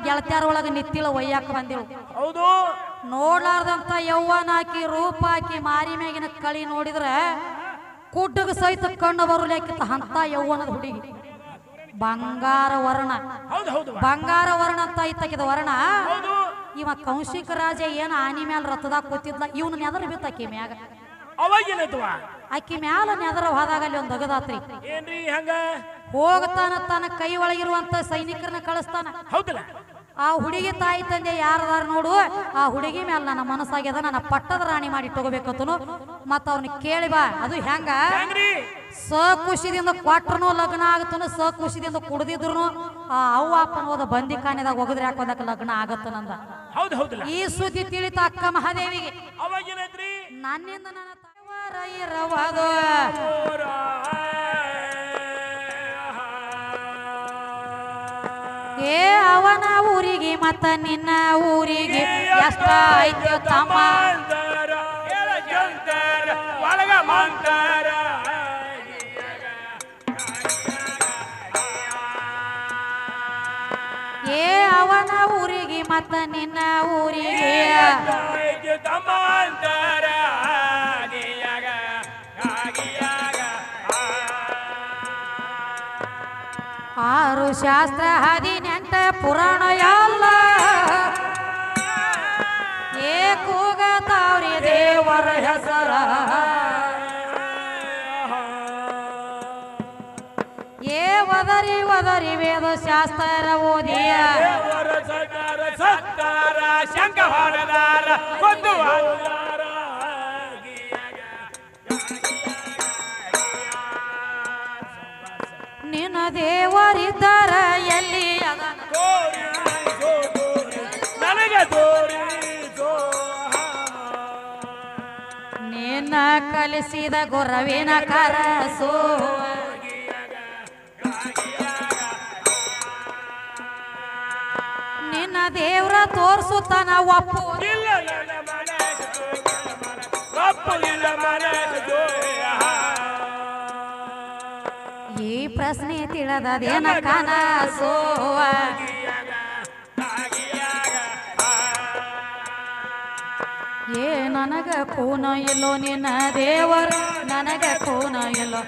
ಗೆಳತ್ಯಾರ ಒಳಗ ನಿತ್ತಿಳ ಒಯ್ಯಾಕ ಬಂದಿಳು. ಹೌದು. ನೋಡ್ಲಾರ್ದಂತ ಯವ್ವನ ಹಾಕಿ ರೂಪ ಹಾಕಿ ಮಾರಿ ಮ್ಯಾಗಿನ ಕಳಿ ನೋಡಿದ್ರೆ ಕುಡ್ಡಗ ಸಹಿತ ಕಣ್ಣು ಬರುಲಾಕಿತ್ತ ಅಂತ ಯವ್ವನದ ಹುಡುಗಿ. ಬಂಗಾರ ವರ್ಣ, ಬಂಗಾರ ವರ್ಣ ಅಂತ ಐತಕಿದ ವರ್ಣ. ಇವ ಕೌಶಿಕ ರಾಜ ಏನ ಆನಿ ಮ್ಯಾಲ ರಥದಾಗ ಕೂತಿದ್ಲ, ಇವನು ನೆದರ್ ಬಿತ್ತಕಿ ಮ್ಯಾಗ. ಅಕ್ಕಿ ಮ್ಯಾಲ ನೆದರ ಹೋದಾಗ ಅಲ್ಲಿ ಒಂದ್ ಅಗದಾತ್ರಿ. ಹೋಗ್ತಾನ ತನ್ನ ಕೈ ಒಳಗಿರುವಂತ ಸೈನಿಕರನ್ನ ಕಳಿಸ್ತಾನ. ಆ ಹುಡುಗಿ ತಾಯಿ ತಂದೆ ಯಾರದಾರ ನೋಡು, ಆ ಹುಡುಗಿ ಮ್ಯಾಲ ನನ್ನ ಮನಸ್ಸಾಗ್ಯದ, ನನ್ನ ಪಟ್ಟದ ರಾಣಿ ಮಾಡಿ ತಗೋಬೇಕಂತನು. ಮತ್ತ ಅವ್ನ ಕೇಳಿ ಬಾ. ಅದು ಹೆಂಗ ಸಖುಷಿದಿಂದ ಕೊಟ್ರನು ಲಗ್ನ ಆಗತ್ತನು, ಸಖುಷಿದಿಂದ ಕುಡ್ದಿದ್ರು ಆ ಅವ್ವ ಅಪ್ಪನ ಹೋದ ಬಂದಿ ಕಾನೆದಾಗ ಹೋಗದ್ರೆ ಹಾಕೋದಕ್ಕೆ ಲಗ್ನ ಆಗತ್ತನಂದ. ಈ ಸುದ್ದಿ ತಿಳಿತ ಅಕ್ಕ ಮಹಾದೇವಿಗೆ. ನನ್ನಿಂದ ನನ್ನ ತವರ ಇರವದು, ಏ ಅವನ ಊರಿಗೆ ಮತ್ತ ನಿನ್ನ ಊರಿಗೆ ಎಷ್ಟ ಐತಿ ತಮ್ಮ. ಏ ಅವನ ಊರಿಗೆ ಮತ್ತ ನಿನ್ನ ಊರಿಗೆ ಆರು ಶಾಸ್ತ್ರ 18 ಪುರಾಣ ಎಲ್ಲ ಏ ಕೂಗತಾವ್ರಿ ದೇವರ ಹೆಸರ. ಏ ವದರಿ ವದರಿ ವೇದ ಶಾಸ್ತ್ರ ಓದಿಯ ನಿನ್ನ ದೇವರಿದ್ದಾರ ಎಲ್ಲಿ ನಿನ್ನ ಕಲಿಸಿದ ಗುರವಿನ ಕರಸು. ನಿನ್ನ ದೇವ್ರ ತೋರ್ಸುತ್ತಾನ ಒಪ್ಪು. ಈ ಪ್ರಶ್ನೆ ತಿಳಿದದೇನ ಕನಸು. ಏ ನನಗ ಕೂನ ಇಲ್ಲೋ ನಿನ್ನ ದೇವರ, ನನಗ ಕೂನ ಇಲ್ಲೋ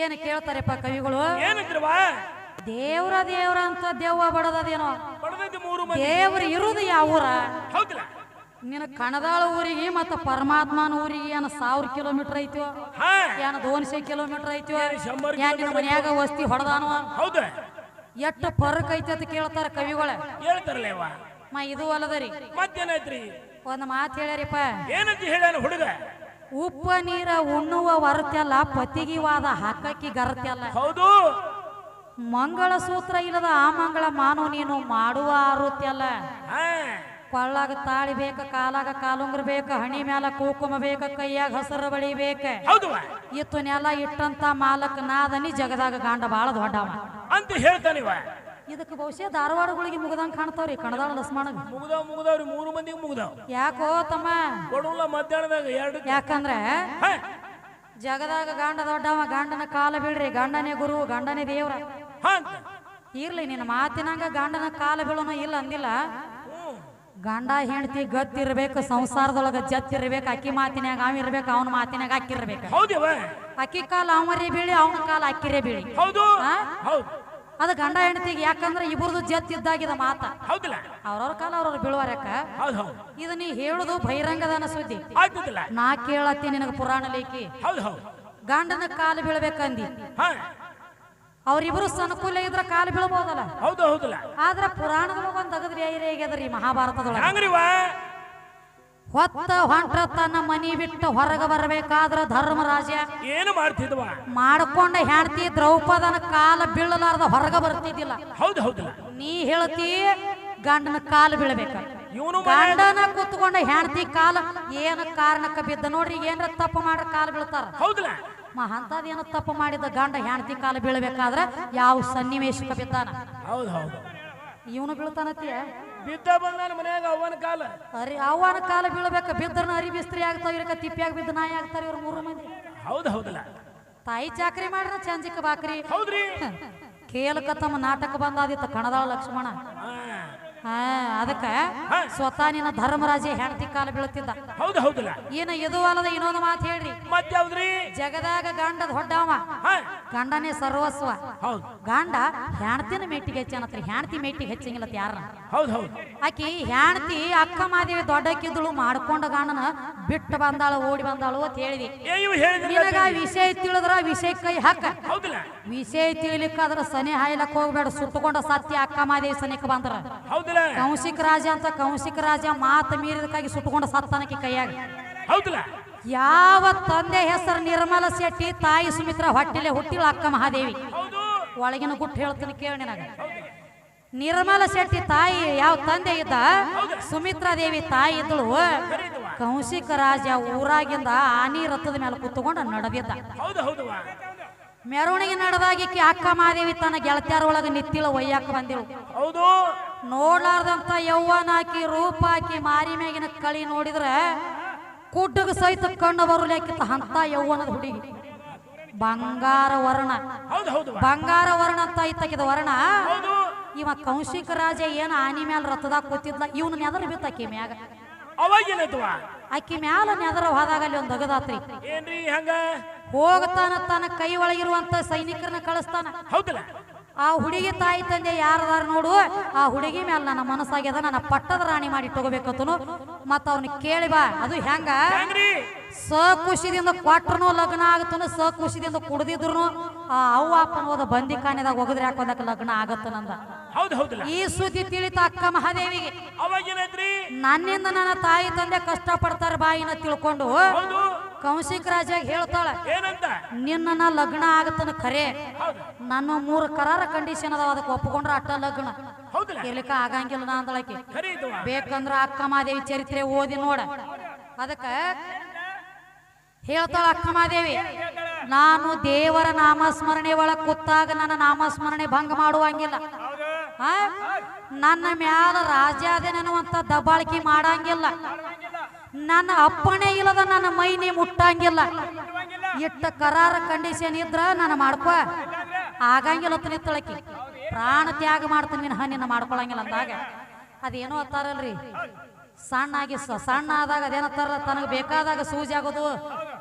ಏನು ಕೇಳ್ತಾರಪ್ಪ ಕವಿಗಳು. ದೇವ್ರ ದೇವ್ರ ಅಂತ ದೆವ್ವ ಬಡದೇನೋ. ದೇವ್ರ ಇರುದು ಯಾವ ಊರ? ನಿನ್ನ ಕಣದಾಳ ಊರಿಗೆ ಮತ್ತ ಪರಮಾತ್ಮನ ಊರಿಗೆ ಏನ 1000 ಕಿಲೋಮೀಟರ್ ಐತಿವ, ಏನ 200 ಕಿಲೋಮೀಟರ್ ಐತಿವ, ಏನ್ ನಿನ್ನ ಮನ್ಯಾಗ ವಸ್ತಿ ಹೊಡೆದಾನವ, ಎಷ್ಟು ಫರಕ್ ಐತಿ ಅಂತ ಕೇಳ್ತಾರ ಕವಿಗಳ. ಇದು ಅಲ್ಲದರಿ ಒಂದ್ ಮಾತು ಹೇಳ್ಯಾರಿಪ್ಪ. ಹುಡುಗ ಉಪ್ಪ ನೀರ ಉಣ್ಣುವ ವರತ್ಯಲ್ಲ, ಪತಿಗಿವಾದ ಹಾಕಕ್ಕಿ ಗರತ್ಯಲ್ಲ. ಹೌದು. ಮಂಗಳ ಸೂತ್ರ ಇಲ್ಲದ ಆ ಮಂಗಳ ಮಾನು ನೀನು ಮಾಡುವ ಆರುತ್ಯಲ್ಲ. ಕೊಳ್ಳಾಗ ತಾಳಿ ಬೇಕ, ಕಾಲಾಗ ಕಾಲುಂಗ್ರ ಬೇಕ, ಹಣಿ ಮ್ಯಾಲ ಕುಂಕುಮ ಬೇಕ, ಕೈಯಾಗ ಹಸರ ಬಳಿ ಬೇಕ. ಇತ್ತು ನೆಲ ಇಟ್ಟಂತ ಮಾಲಕ್ ನಾದನಿ, ಜಗದಾಗ ಗಾಂಡ ಬಾಳ ದೊಡ್ಡವ ಅಂತ ಹೇಳ್ತಾನಿವ. ಇದಕ್ಕೆ ಬಹುಶಃ ಧಾರವಾಡಗಳಿಗೆ ಮುಗದಂಗ ಕಾಣ್ತಾವ್ರಿ ಕಣದಾಳ ಲಸ್ಮಾಣಗ. ಮುಗದವ್ರಿ 3 ಮಂದಿಗೆ ಮುಗದಾವ್. ಯಾಕೋ ತಮ್ಮ? ಮಧ್ಯಾಹ್ನದಾಗ 2. ಯಾಕಂದ್ರೆ ಜಗದಾಗ ಗಾಂಡ ದೊಡ್ಡವ, ಗಂಡನ ಕಾಲ ಬೀಳ್ರಿ, ಗಂಡನೇ ಗುರು, ಗಂಡನೇ ದೇವ್ರ. ಇರ್ಲಿ ನಿನ್ನ ಮಾತಿನಂಗ ಗಂಡನ ಕಾಲ ಬೀಳೋನು ಇಲ್ಲ ಅಂದಿಲ್ಲ. ಗಂಡ ಹೆಂಡತಿ ಗತ್ತಿರ್ಬೇಕು, ಸಂಸಾರದೊಳಗ ಜತ್ತಿರ್ಬೇಕು. ಅಕ್ಕಿ ಮಾತಿನಾಗ ಅವ ಇರ್ಬೇಕು, ಅವನ ಮಾತಿನಾಗ ಅಕ್ಕಿರ್ಬೇಕು. ಅಕ್ಕಿ ಕಾಲ ಅವರೇ ಬೀಳಿ, ಅವನ ಕಾಲ ಅಕ್ಕಿರೇ ಬೀಳಿ. ಅದು ಗಂಡ ಹೆಂಡತಿಗೆ. ಯಾಕಂದ್ರೆ ಇಬ್ಬರದು ಜತ್ತಿದ್ದಾಗಿದ ಮಾತ. ಅವ್ರವ್ರ ಕಾಲ ಅವ್ರವ್ರ ಬೀಳುವಾರಕ್ಕ. ಇದು ನೀ ಹೇಳುದು ಬಹಿರಂಗದಾನ ಸುದ್ದಿ. ನಾ ಕೇಳತ್ತಿ ನಿನಗ ಪುರಾಣ ಲೇಖಿ. ಗಂಡನ ಕಾಲ ಬೀಳ್ಬೇಕಂದಿ, ಅವ್ರಿಬ್ರು ಅನುಕೂಲ ಇದ್ರ ಕಾಲ ಬೀಳ್ಬೋದಲ್ಲ. ಆದ್ರ ಪುರಾಣದೊಳಗ ಒಂದ್ ಅಗದ್ರಿ ಐರೇಗ್ಯದ್ರಿ ಮಹಾಭಾರತದೊಳಗ. ಹೊತ್ತ ಹೊಂಟ್ರ ತನ್ನ ಮನಿ ಬಿಟ್ಟು ಹೊರಗೆ ಬರಬೇಕಾದ್ರ ಧರ್ಮರಾಜ ಏನು ಮಾಡ್ತಿದ್ವ? ಮಾಡ್ಕೊಂಡ ಹೆಂಡತಿ ದ್ರೌಪದನ ಕಾಲ ಬೀಳಲಾರ್ದ ಹೊರಗ ಬರ್ತಿದ್ದಿಲ್ಲ. ಹೌದು. ನೀ ಹೇಳ್ತಿ ಗಂಡನ ಕಾಲು ಬೀಳ್ಬೇಕ ಇವನು ಗಂಡನ ಕೂತ್ಕೊಂಡ ಹೆಂಡತಿ ಕಾಲ ಏನ ಕಾರಣಕ್ಕ ಬಿದ್ದ ನೋಡ್ರಿ ಏನ್ರ ತಪ್ಪು ಮಾಡ್ರ ಕಾಲು ಬೀಳ್ತಾರ ಹೌದಲ್ಲ ಅಂತದೇನು ತಪ್ಪು ಮಾಡಿದ ಗಂಡ ಹೆಂಡತಿ ಕಾಲು ಬೀಳ್ಬೇಕಾದ್ರ ಯಾವ ಸನ್ನಿವೇಶಕ್ಕೆ ಬಿದ್ದಾನ ಹೌದು ಹೌದು ಇವನು ಬೀಳ್ತಾನತಿಯ ಬಿದ್ದ ಬಂದಾನ ಮನ್ಯಾಗ ಅವನ ಕಾಲ ಅವನ ಕಾಲ ಬೀಳ್ಬೇಕ ಬಿದ್ರನ ಅರಿ ಬಿಸ್ತ್ರಿ ಆಗ್ತಾವ ಇವ್ರಕ ತಿಪ್ಪಿಯಾಗ ಬಿದ್ದ ನಾಯಿ ಆಗ್ತಾರ ಇವ್ರ 3 ಮಂದಿ ಹೌದು ಹೌದಲ್ಲ ತಾಯಿ ಚಾಕ್ರಿ ಮಾಡ್ರ ಚಂಜಿಕ ಬಾಕ್ರಿ ಹೌದ್ರಿ ಕೇಳಕ ತಮ್ಮ ನಾಟಕ ಬಂದಾದಿತ್ತ ಕಣದಾಳ ಲಕ್ಷ್ಮಣ ಅದಕ್ಕ ಸ್ವತಃ ನಿನ್ನ ಧರ್ಮರಾಜ ಹೆಂಡತಿ ಕಾಲ ಬೀಳ್ತಿದ್ದ ಹೌದು ಹೌದಲ್ಲ ಏನ ಇದು ಅಲ್ಲದ ಇನ್ನೊಂದು ಮಾತು ಹೇಳ್ರಿ ಮತ್ಯಾವ್ದ್ರಿ ಜಗದಾಗ ಗಂಡ ದೊಡ್ಡವ ಗಂಡನೇ ಸರ್ವಸ್ವ ಹೌದು ಗಂಡ ಹೆಣ್ತಿನ ಮೇಟಿಗೆ ಹೆಚ್ಚನತ್ರಿ ಹೆಣ್ತಿ ಮೇಟಿಗೆ ಹೆಚ್ಚಂಗಿಲ್ಲ ಯಾರ ಹೌದು ಹೌದು ಆಕಿ ಹೆಣ್ತಿ ಅಕ್ಕ ಮಾದೇವಿ ದೊಡ್ಡಕ್ಕಿದ್ದಳು ಮಾಡ್ಕೊಂಡ ಗಂಡನ ಬಿಟ್ಟು ಬಂದಾಳ ಓಡಿ ಬಂದಾಳು ಅಂತ ಹೇಳಿದಿ ನಿನಗ ವಿಷಯ ತಿಳಿದ್ರ ವಿಷಯ ಕೈ ಹಾಕ ಹೌದಲ್ಲ ವಿಷಯ ತಿಳಿಲಿಕ್ಕಾದ್ರ ಸನಿ ಹಾಯ್ಲಕ್ ಹೋಗ್ಬೇಡ ಸುಟ್ಟಕೊಂಡ ಸತ್ಯ ಅಕ್ಕ ಮಾದೇವಿ ಸನಿಕ ಬಂದ್ರ ಹೌದಲ್ಲ ಕೌಶಿಕ ರಾಜ ಅಂತ ಕೌಶಿಕ ರಾಜ ಮಾತು ಮೀರಿದಕ್ಕಾಗಿ ಸುಟ್ಟಕೊಂಡ ಸತ್ತನಕ್ಕೆ ಕೈಯಾಗ ಹೌದಲ್ಲ ಯಾವ ತಂದೆ ಹೆಸರು ನಿರ್ಮಲ ಶೆಟ್ಟಿ ತಾಯಿ ಸುಮಿತ್ರ ಹೊಟ್ಟಿಲೆ ಹುಟ್ಟಿಳ ಅಕ್ಕ ಮಹಾದೇವಿ ಒಳಗಿನ ಗುಟ್ಟು ಹೇಳ್ತೀನಿ ಕೇಳಿ ನನಗ ನಿರ್ಮಲ ಶೆಟ್ಟಿ ತಾಯಿ ಯಾವ ತಂದೆ ಇದ್ದ ಸುಮಿತ್ರಾ ದೇವಿ ತಾಯಿ ಇದ್ದಳು ಕೌಶಿಕ ರಾಜ ಊರಾಗಿಂದ ಆನಿ ರಥದ ಮೇಲೆ ಕೂತ್ಕೊಂಡು ನಡೆದಿದ್ದ ಮೆರವಣಿಗೆ ನಡೆದಾಗಿಕ್ಕಿ ಅಕ್ಕ ಮಹಾದೇವಿ ತನ್ನ ಗೆಳತಿಯರ ಒಳಗ ನಿತ್ತಿಳ ಒಯ್ಯಾಕ ಬಂದಿಳು ಹೌದು ನೋಡ್ಲಾರ್ದಂತ ಯೌವನ ಹಾಕಿ ರೂಪ ಹಾಕಿ ಮಾರಿ ಮ್ಯಾಗಿನ ಕಳಿ ನೋಡಿದ್ರೆ ಕುಡ್ಡಗ ಸಹಿತ ಕಣ್ಣು ಬರುಲಿಕ್ಕಿತ್ತ ಅಂತ ಯೌವನದ ಹುಡುಗಿ ಬಂಗಾರ ವರ್ಣ ಬಂಗಾರ ವರ್ಣ ಅಂತ ಇತ್ತಕಿದ ವರ್ಣ ಇವ ಕೌಶಿಕ ರಾಜ ಏನ ಆನಿ ಮ್ಯಾಲ ರಥದಾಗ ಕೂತಿದ್ಲ ಇವನು ನೆದರ್ ಬಿತ್ತಕ್ಕಿ ಮ್ಯಾಗ ಅಕ್ಕಿ ಮ್ಯಾಲ ನೆದರ ಹೋದಾಗ ಅಲ್ಲಿ ಒಂದ್ ಅಗದಾತ್ರಿ ಹೋಗ್ತಾನ ತನ್ನ ಕೈ ಒಳಗಿರುವಂತ ಸೈನಿಕರನ್ನ ಕಳಿಸ್ತಾನ ಆ ಹುಡುಗಿ ತಾಯಿ ತಂದೆ ಯಾರದಾರ ನೋಡು ಆ ಹುಡುಗಿ ಮ್ಯಾಲ ನನ್ನ ಮನಸ್ಸಾಗ್ಯದ ನನ್ನ ಪಟ್ಟದ ರಾಣಿ ಮಾಡಿ ತಗೋಬೇಕತ್ತನು ಮತ್ತ ಅವನಿಗೆ ಕೇಳಿ ಬಾ ಅದು ಹೆಂಗ ಸಖುಷಿದಿಂದ ಕೊಟ್ರನು ಲಗ್ನ ಆಗತ್ತನು ಸಖುಷಿದಿಂದ ಕುಡ್ದಿದ್ರು ಆ ಅವ್ವ ಅಪ್ಪನ ಹೋದ ಬಂದಿ ಕಾನೆದಾಗ ಹೋಗದ್ರೆ ಯಾಕೊಂದಕ್ಕೆ ಲಗ್ನ ಆಗತ್ತನಂದ ಈ ಸುದ್ದಿ ತಿಳಿತ ಅಕ್ಕ ಮಹಾದೇವಿಗೆ ನನ್ನಿಂದ ನನ್ನ ತಾಯಿ ತಂದೆ ಕಷ್ಟ ಪಡ್ತಾರ ಬಾಯಿನ ತಿಳ್ಕೊಂಡು ಕೌಶಿಕ ರಾಜ ಹೇಳ್ತಾಳ ನಿನ್ನ ಲಗ್ನ ಆಗತ್ತನ ಖರೆ ನಾನು 3 ಕರಾರ ಕಂಡೀಷನ್ ಅದಾವ ಅದಕ್ಕೆ ಒಪ್ಕೊಂಡ್ರ ಅಟ್ಟ ಲಗ್ನ ಇರ್ಲಿಕ್ಕ ಆಗಂಗಿಲ್ಲ ನಾ ಅಂದಳಕ್ಕೆ ಬೇಕಂದ್ರ ಅಕ್ಕ ಮಹಾದೇವಿ ಚರಿತ್ರೆ ಓದಿ ನೋಡ ಅದಕ್ಕ ಹೇಳ್ತಾಳ ಅಕ್ಕ ಮಹಾದೇವಿ ನಾನು ದೇವರ ನಾಮಸ್ಮರಣೆ ಒಳಗ್ ಕೂತಾಗ ನನ್ನ ನಾಮಸ್ಮರಣೆ ಭಂಗ ಮಾಡುವಂಗಿಲ್ಲ ನನ್ನ ಮ್ಯಾಲ ರಾಜಾದೇನೆನ್ನುವಂತ ದಬ್ಬಾಳಿಕೆ ಮಾಡಂಗಿಲ್ಲ ನನ್ನ ಅಪ್ಪಣೆ ಇಲ್ಲದ ನನ್ನ ಮೈ ನೀ ಮುಟ್ಟಂಗಿಲ್ಲ ಇಟ್ಟ ಕರಾರ ಕಂಡೀಷನ್ ಇದ್ರ ನಾನು ಮಾಡ್ಕೋ ಆಗಂಗಿಲ್ಲ ನಿತ್ತಳಕಿ ಪ್ರಾಣ ತ್ಯಾಗ ಮಾಡ್ತೀನಿ ನಿನ್ನ ಮಾಡ್ಕೊಳಂಗಿಲ್ಲ ಅಂದಾಗ ಅದೇನೋ ಅತ್ತಾರಲ್ರಿ ಸಣ್ಣ ಆದಾಗ ಅದೇನತ್ತಾರ ತನಗೆ ಬೇಕಾದಾಗ ಸೂಜಿ ಆಗೋದು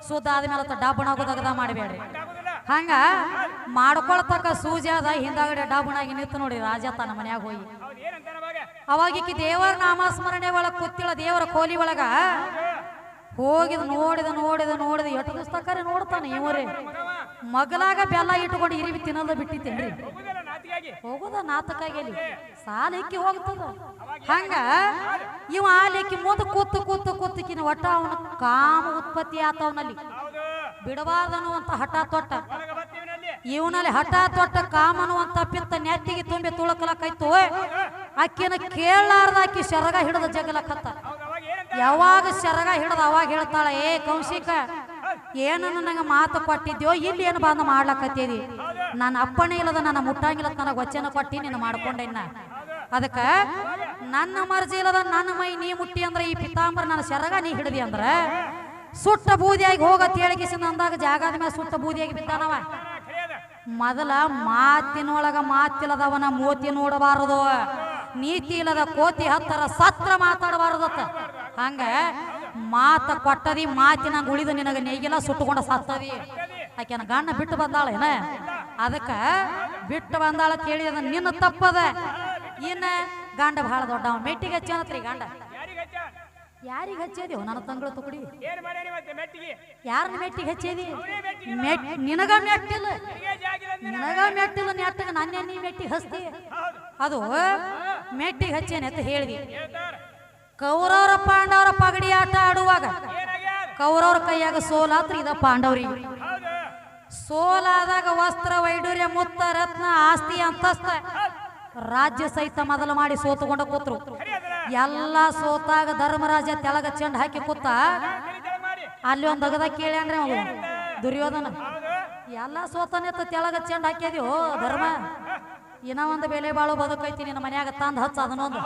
ಸುದ್ದ ಆದ್ಮೇಲೆ ಡಬ್ಬಣ ಆಗೋದಾಗ ಮಾಡಬೇಡ್ರಿ ಹಂಗ ಮಾಡ್ಕೊಳ್ತಕ್ಕ ಸೂಜಿ ಆದ ಹಿಂದಾಗಡೆ ಡಬ್ಬಣಾಗಿ ನಿಂತು ನೋಡಿ ರಾಜ ತನ್ನ ಮನ್ಯಾಗ ಹೋಗಿ ಅವಾಗಿಕ್ಕಿ ದೇವರ ನಾಮಸ್ಮರಣೆ ಒಳಗ ಕೂತಿಳ ದೇವರ ಕೋಲಿ ಒಳಗ ಹೋಗಿದ್ ನೋಡಿದ ಎಷ್ಟು ದಿವಸಕ್ಕರೆ ನೋಡ್ತಾನೆ ಇವರೇ ಮಗಲಾಗ ಬೆಲ್ಲ ಇಟ್ಕೊಂಡು ಇರಿವಿ ತಿನ್ನೋದು ಬಿಟ್ಟಿತ್ತೇನ್ರಿ ಹೋಗೋದ ನಾತಕಾಗಿ ಸಾಲ ಇಕ್ಕಿ ಹೋಗ್ತದ ಹಂಗ ಇವ ಆಲಿಕ್ಕಿ ಮುಂದೆ ಕೂತಿಕಿನ ಒಟ್ಟ ಅವನ ಕಾಮ ಉತ್ಪತ್ತಿ ಆತವನಲ್ಲಿ ಬಿಡಬಾರ್ದನ್ನುವಂತ ಹಠ ತೊಟ್ಟ ಇವನಲ್ಲಿ ಹಠ ತೊಟ್ಟ ಕಾಮನುವಂತ ಪಿತ್ತ ನೆತ್ತಿಗೆ ತುಂಬಿ ತುಳಕಲಕ್ಕೈತು ಅಕ್ಕಿನ ಕೇಳಲಾರ್ದ ಅಕ್ಕಿ ಶರಗ ಹಿಡಿದ ಜಗಲಕ್ಕತ್ತ ಯಾವಾಗ ಶರಗ ಹಿಡ್ದ ಅವಾಗ ಹೇಳ್ತಾಳ ಏ ಕೌಶಿಕ ಏನನ್ನು ನಂಗೆ ಮಾತು ಕೊಟ್ಟಿದ್ಯೋ ಇಲ್ಲಿ ಏನು ಬಂದು ಮಾಡ್ಲಕತ್ತೀರಿ ನನ್ನ ಅಪ್ಪಣೆ ಇಲ್ಲದ ನನ್ನ ಮುಟ್ಟಂಗಿಲ್ಲ ನನಗೆ ವಚನ ಕೊಟ್ಟಿ ನೀನು ಮಾಡ್ಕೊಂಡೆ ಇನ್ನ ಅದಕ್ಕ ನನ್ನ ಮರ್ಜಿ ಇಲ್ಲದ ನನ್ನ ಮೈ ನೀ ಮುಟ್ಟಿ ಅಂದ್ರೆ ಈ ಪಿತಾಂಬರ ನನ್ನ ಶರಗ ನೀ ಹಿಡಿದಿ ಅಂದ್ರ ಸುಟ್ಟ ಬೂದಿಯಾಗಿ ಹೋಗತ್ ಹೇಳಿಕಿಸಿಂದ ಅಂದಾಗ ಜಾಗದ ಮೇಲೆ ಸುಟ್ಟ ಬೂದಿಯಾಗಿ ಬಿದ್ದಾನವ ಮೊದಲ ಮಾತಿನೊಳಗ ಮಾತಿಲ್ಲದವನ ಮೋತಿ ನೋಡಬಾರದು ನೀತಿ ಇಲ್ಲದ ಕೋತಿ ಹತ್ತರ ಸತ್ರ ಮಾತಾಡಬಾರದತ್ತ ಹಂಗ ಮಾತ ಕೊಟ್ಟದಿ ಮಾತಿನ ಉಳಿದು ನಿನಗ ನೇಗಿಲ್ಲ ಸುಟ್ಟುಕೊಂಡ ಸತ್ತದಿ ಆಕೆನ ಗಂಡ ಬಿಟ್ಟು ಬಂದಾಳ ಏನ ಅದಕ್ಕ ಬಿಟ್ಟು ಬಂದಾಳ ಕೇಳಿದ ನಿನ್ನ ತಪ್ಪದ ಇನ್ನ ಗಂಡ ಬಹಳ ದೊಡ್ಡವ ಮೆಟ್ಟಿಗೆ ಹಚ್ಚನತ್ರಿ ಗಂಡ ಯಾರಿಗೆ ಹಚ್ಚೇದಿವ್ ನನ್ನ ತಂಗಳ ತುಕಡಿ ಯಾರನ್ನ ಮೆಟ್ಟಿಗೆ ಹಚ್ಚೇದಿ ನಿನಗ ಮೆಟ್ಟಿಲ್ಲ ನೆಟ್ಟಗ ನನ್ನ ನೀ ಮೆಟ್ಟಿಗೆ ಹಚ್ತಿ ಅದು ಮೆಟ್ಟಿಗೆ ಹಚ್ಚೇನೆ ಅಂತ ಹೇಳಿದಿ ಕೌರವರ ಪಾಂಡವರ ಪಗಡಿ ಆಟ ಆಡುವಾಗ ಕೌರವರ ಕೈಯಾಗ ಸೋಲಾತ್ರ ಇದ ಪಾಂಡವರಿಗೆ ಸೋಲಾದಾಗ ವಸ್ತ್ರ ವೈಡೂರ್ಯ ಮುತ್ತ ರತ್ನ ಆಸ್ತಿ ಅಂತಸ್ತ ರಾಜ್ಯ ಸಹಿತ ಮೊದಲು ಮಾಡಿ ಸೋತುಕೊಂಡ ಕೂತ್ರು. ಎಲ್ಲ ಸೋತಾಗ ಧರ್ಮರಾಜ ತೆಳಗ ಚೆಂಡ್ ಹಾಕಿ ಕೂತ. ಅಲ್ಲಿ ಒಂದ್ ಅಗದ ಕೇಳ್ಯಾನ್ರಿ ಅವ ದುರ್ಯೋಧನ. ಎಲ್ಲ ಸೋತನೆತ್ತ ತೆಳಗ ಚೆಂಡ್ ಹಾಕ್ಯದ್ಯೋ ಧರ್ಮ, ಇನ್ನ ಒಂದು ಬೆಲೆ ಬಾಳು ಬದುಕೈತಿ ನಿನ್ನ ಮನ್ಯಾಗ ತಂದ್ ಹಚ್ಚ ಅದನ್ನೊಂದು.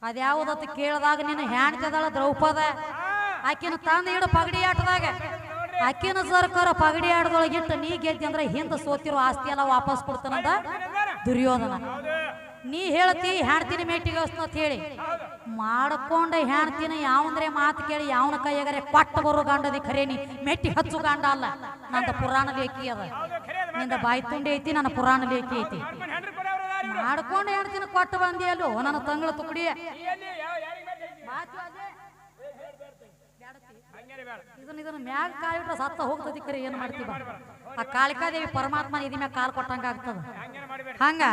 ಅದ್ಯಾವುದತ್ತ ಕೇಳಿದಾಗ ನಿನ್ನ ಹೆಣ್ತಿದಾಳ ದ್ರೌಪದ, ಆಕಿನ ತಂದ ಇಡು ಪಗಡಿ ಆಟದಾಗ. ಆಕಿನ ಸರ್ಕಾರ ಪಗಡಿ ಆಟದೊಳಗಿಟ್ಟು ನೀ ಗೆದ್ದಿ ಅಂದ್ರೆ ಹಿಂದೆ ಸೋತಿರೋ ಆಸ್ತಿ ಎಲ್ಲ ವಾಪಸ್ ಕೊಡ್ತಾನಂದ ದುರ್ಯೋಧನ. ನೀ ಹೇಳ್ತಿ ಹೆಣ್ತಿನ ಮೇಟಿಗೆ ಅಂತ ಹೇಳಿ ಮಾಡ್ಕೊಂಡ ಹೆಣ್ತಿನ ಯಾವಂದ್ರೆ ಮಾತು ಕೇಳಿ ಯಾವನ ಕೈಯಾಗರೆ ಕೊಟ್ಟ ಬರೋ ಗಂಡದಿ ಖರೆ ನೀ ಮೆಟ್ಟಿ ಹಚ್ಚು ಗಂಡ ಅಲ್ಲ. ನಂದ ಪುರಾಣ ಲೇಖಿ ಅದ, ನಿಂದ ಬಾಯಿ ತುಂಡಿ ಐತಿ, ನನ್ನ ಪುರಾಣ ಲೇಖಿ ಐತಿ. ಮಾಡ್ಕೊಂಡ ಹೆಣ್ತಿನ ಕೊಟ್ಟು ಬಂದಿ ಅಲ್ಲೋ ನನ್ನ ತಂಗಳ ತುಕಡಿ. ಇದನ್ನ ಮ್ಯಾಗ ಕಾಲಿಟ್ರ ಸತ್ತ ಹೋಗ್ತದಿ ಖರೆ ಏನ್ ಮಾಡ್ತೀವ. ಆ ಕಾಳಿಕಾದೇವಿ ಪರಮಾತ್ಮ ಇದಿ ಮ್ಯಾಗ ಕಾಲ್ ಕೊಟ್ಟಂಗ ಆಗ್ತದ. ಹಂಗ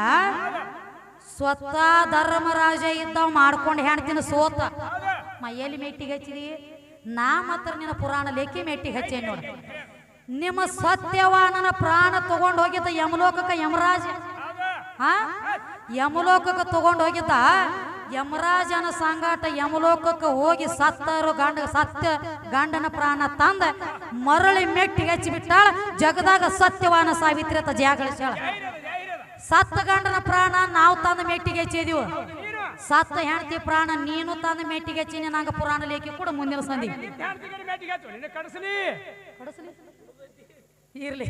ಸ್ವತಃ ಧರ್ಮರಾಜ ಇದ್ದಾವ ಮಾಡ್ಕೊಂಡು ಹೆಣ್ತಿನ ಸೋತ ಮೈಯಲ್ಲಿ ಮೆಟ್ಟಿಗೆ ಹಚ್ಚಿದಿ. ನಾ ಮಾತ್ರ ನಿನ್ನ ಪುರಾಣ ಲೇಖಿ ಮೆಟ್ಟಿಗೆ ಹಚ್ಚಿ ನೋಡ. ನಿಮ್ಮ ಸತ್ಯವಾನನ ಪ್ರಾಣ ತಗೊಂಡು ಹೋಗಿದ್ದ ಯಮಲೋಕಕ್ಕೆ ಯಮರಾಜ. ಯಮಲೋಕಕ್ಕೆ ತಗೊಂಡು ಹೋಗಿದ್ದ. ಯಮರಾಜನ ಸಂಗಾಟ ಯಮಲೋಕಕ್ಕೆ ಹೋಗಿ ಸತ್ಯ ಗಂಡನ ಪ್ರಾಣ ತಂದ ಮರಳಿ ಮೆಟ್ಟಿಗೆ ಹಚ್ಚಿ ಬಿಟ್ಟಾಳ. ಜಗದಾಗ ಸತ್ಯವಾನ ಸಾವಿತ್ರಿ ಅಂತ ಜಾಗಳಿಸ್ಯಾಳ. ಸತ್ತ ಗಂಡನ ಪ್ರಾಣ ನಾವು ತಂದ ಮೆಟ್ಟಿಗೆ ಹಚ್ಚಿದೀವು. ಸತ್ತ ಹೆಣ್ತಿ ಪ್ರಾಣ ನೀನು ತಂದ ಮೆಟ್ಟಿಗೆ ಹಚ್ಚಿನಿ. ನಂಗ ಪುರಾಣ ಲೇಖಿ ಕೂಡ ಮುಂದಿನ ಸಂಧಿ ಇರ್ಲಿ.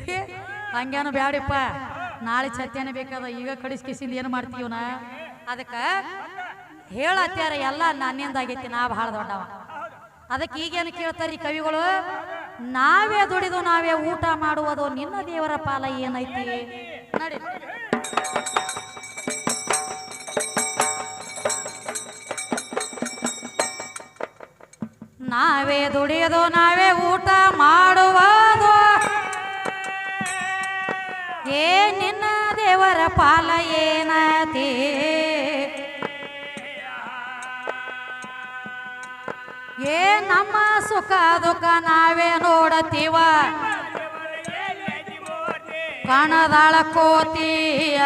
ಹಂಗೇನು ಬ್ಯಾಡಿಪ್ಪ, ನಾಳೆ ಛತ್ಯಾನ ಬೇಕಾದ. ಈಗ ಕಡಿಸ್ಕಿಸಿಂದ ಏನು ಮಾಡ್ತೀವನ. ಅದಕ್ಕ ಹೇಳತ್ಯಾರ ಎಲ್ಲ ನನ್ನಿಂದಾಗೈತಿ, ನಾ ಬಹಳ ದೊಡ್ಡವ. ಅದಕ್ಕೆ ಈಗೇನು ಕೇಳ್ತಾರಿ ಕವಿಗಳು, ನಾವೇ ದುಡಿದು ನಾವೇ ಊಟ ಮಾಡುವುದು ನಿನ್ನ ದೇವರ ಪಾಲ ಏನೈತಿ ನಡಿ. ನಾವೇ ದುಡಿಯೋದು ನಾವೇ ಊಟ ಮಾಡುವುದು ಏ ನಿನ್ನ ದೇವರ ಪಾಲ ಏನತಿ. ಏ ನಮ್ಮ ಸುಖ ದುಃಖ ನಾವೇ ನೋಡತೀವ. ಕಣದಾಳ ಕೋತಿಯ